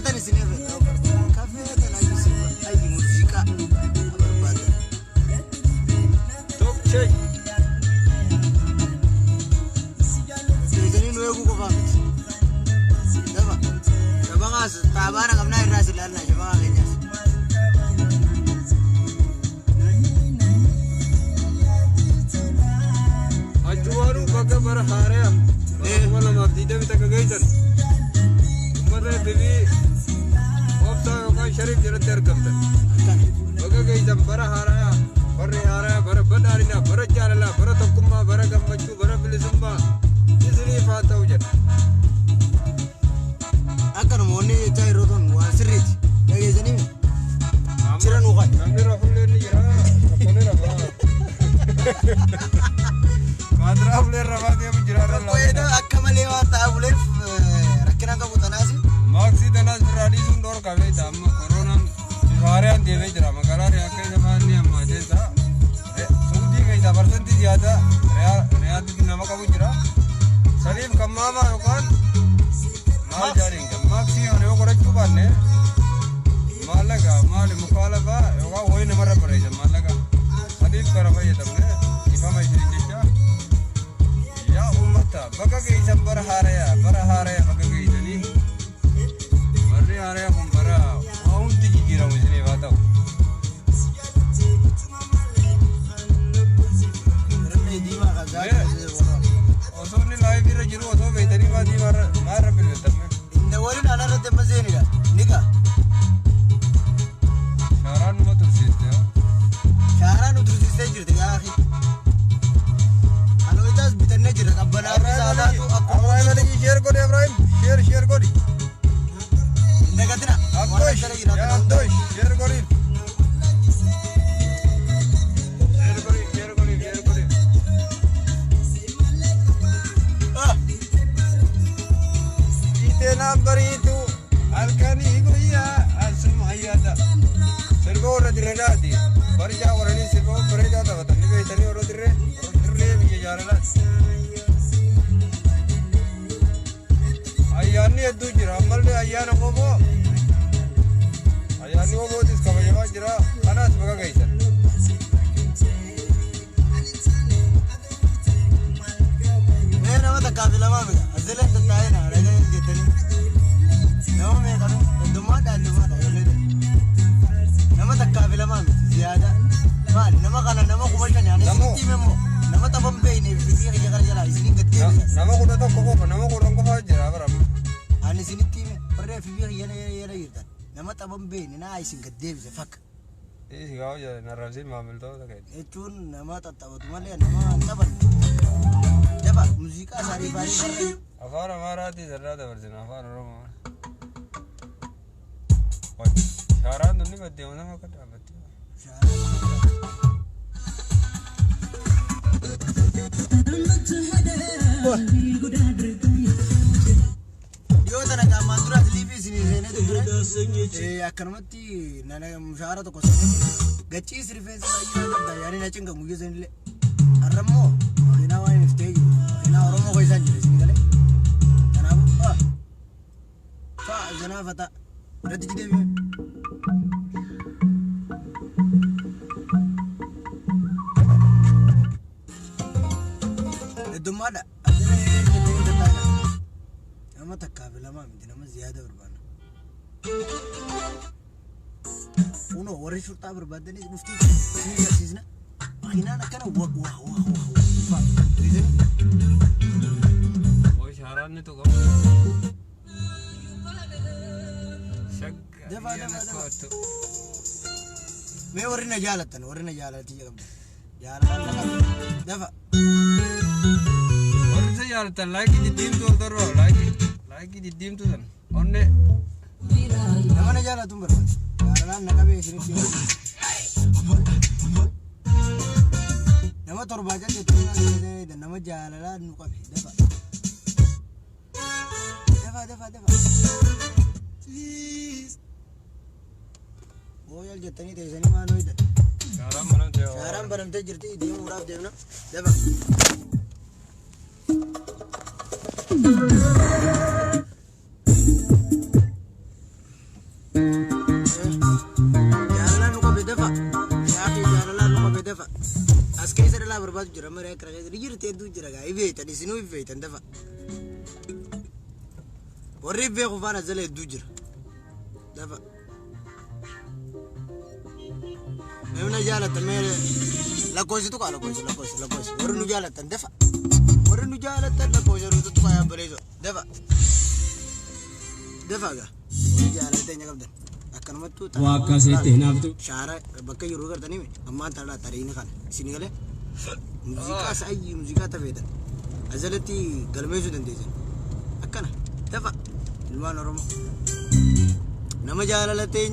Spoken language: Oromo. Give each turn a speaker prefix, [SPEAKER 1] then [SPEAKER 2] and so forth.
[SPEAKER 1] tani sinebe cafe tani ay musica barbada
[SPEAKER 2] top check
[SPEAKER 1] tejani no yego ko famit daba gas tabana kamna irasi lalna jaba genya
[SPEAKER 2] ajuwaru baga bara hare wala mabdida bitaka gaitan umare bibi ofta ka sharif jara ter kamta baga gaitan bara hare bara banarina bara jalala bara tokkuma bara gammachu bara bilisumba isri faata ujan
[SPEAKER 1] akan moni jai rodon wasrit ya jani ciran uga
[SPEAKER 2] amira hulle ni jara kapale raba madra hulle raba dia bijara
[SPEAKER 1] ko eda akamale wa tabule rakina ka butanasi
[SPEAKER 2] maxi danas radi sundor ka ve dam corona varian deve jara magara re akai zamani amma jesa sudi gai da percent zyada real di nama ka bujra salim kamama yokan mal jaringa maxi ore okoraju banne malaga mal mukhalaba yoga hoy namara pare malaga salim karaba yedamne ifama jiricha ya ummata baga gai sambar haraya baga gai dani marre haraya kumbara aunti gira mujne batao
[SPEAKER 1] rame diwa ka ga
[SPEAKER 2] osoni live ira jiru oso beitani badi mar bil tamme
[SPEAKER 1] inda wali nana rate mazeni da nika
[SPEAKER 2] sharan mo tursiste
[SPEAKER 1] sharan utrusiste jirte ga akhi alo itas bitane jira kabbana bisabatu
[SPEAKER 2] akwai wali share kodi ibrahim share kodi
[SPEAKER 1] inda gadina
[SPEAKER 2] abdosh ya abdosh share kodi number itu alkani goya asma'iyada sergo radiladi barja warani sergo barja da watani be tani rodire biye jarala ayani edu jira amal de ayana gobo ayani gobo dis ka bajwa jira anas baga gaisa
[SPEAKER 1] mera mata kafila mama azela tayna raga getani no me kanu dumada yolede nama takafila mama ziyada mal nama kana nama kubashani ani sitti memo nama tabambe ni fikira jara jara isini gatte
[SPEAKER 2] nama kuda to ko nama kuda ko jira baram
[SPEAKER 1] ani sitti me pare fikira yana yirtan nama tabambe ni na isin gatte bisa fak
[SPEAKER 2] gaw ya narazin mamil to da kai
[SPEAKER 1] etun nama tatabatu male nama taban jaba musika sari bari
[SPEAKER 2] afara marati zarra da version afara roma sharan dunni badde ona ma kata badde yo tana ga mandura tv sini rene de gure akanamati nana mushara to kosane gachi sirfense na yari na cinga muye zenle aramo ina wa ni stage ina oromo ko isan jere sini gale kana bu fa jana fata radi jide me dumada nama takabila ma midina ma ziyada urbana uno wari shurta berbadani mufti sini akhina nakana wah fa rizan oh sharan ne to go shak
[SPEAKER 1] defa me warina jalati jagam jalan defa warina jalatan lagi di tim to doro lagi di tim to dan onne namanya jala tumber jalan nakabe sini nama torbaja itu dan nama jalan nukabe defa oh yal jatani te sani mano ida sharam banam te jirti di murab devna deba gaa ifeeytan isinuu ifeeytan dafa warri beeku faana azala hedduu jira dafa namna jaalatan mee lakkoofsitu kaa lakkoofsi warri nu jaalatan dafa warri nu jaalatan lakkoofsa nututu kaa yabbaleeso dafa gaa warri jaalatan qabdan akkanumattuu
[SPEAKER 3] Waakkaseetti hinaaftu.
[SPEAKER 1] shaara bakka yeroo gartanii ammaan taadhaa tariini kana isin galee muuziqaa sa'ayyii muuziqaa tafeetan azalatti galmeessuu dandeessan akkana dafa ilmaan oromoo nama jaalalatee